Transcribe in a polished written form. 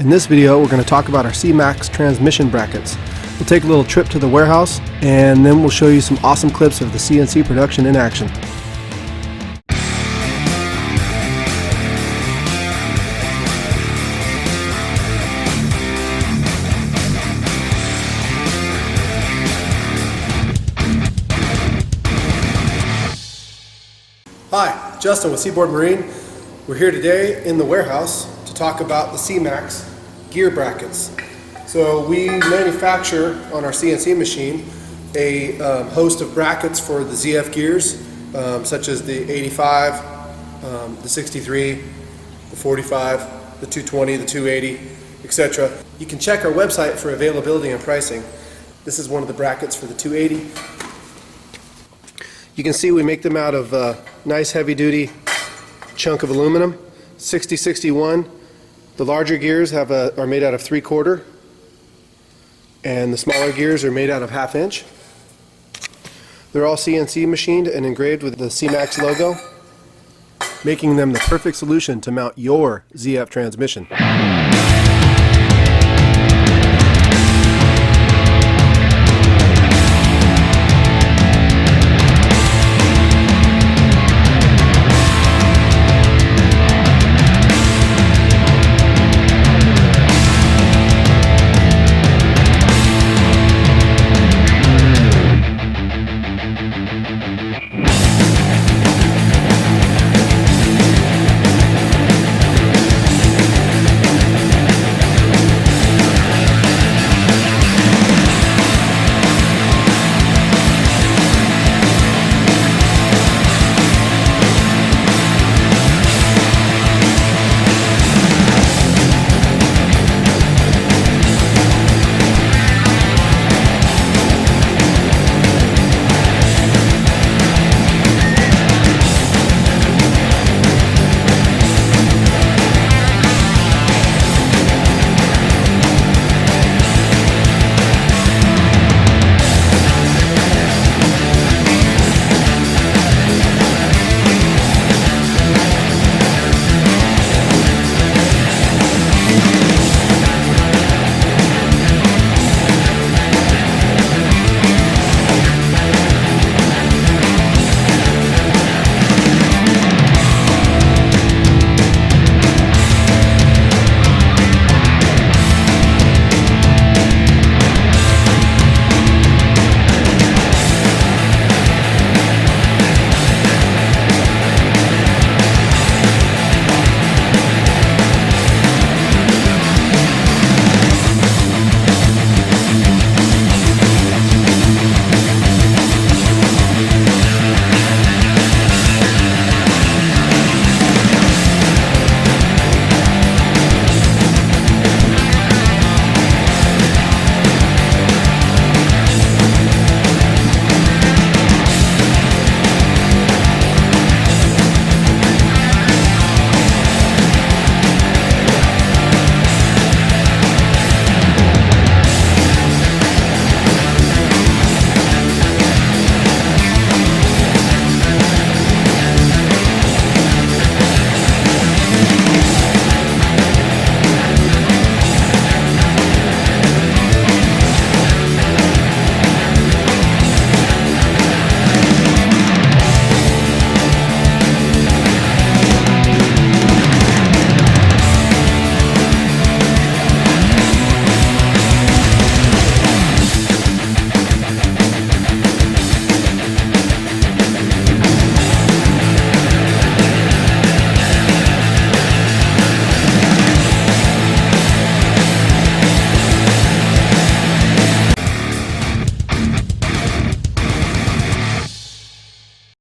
In this video, we're going to talk about our SMX transmission brackets. We'll take a little trip to the warehouse, and then we'll show you some awesome clips of the CNC production in action. Hi, Justin with Seaboard Marine. We're here today in the warehouse to talk about the SMX gear brackets. So we manufacture on our CNC machine a host of brackets for the ZF gears, such as the 85, the 63, the 45, the 220, the 280, etc. You can check our website for availability and pricing. This is one of the brackets for the 280. You can see we make them out of a nice heavy-duty chunk of aluminum, 6061. The larger gears are made out of 3/4, and the smaller gears are made out of 1/2 inch. They're all CNC machined and engraved with the SMX logo, making them the perfect solution to mount your ZF transmission.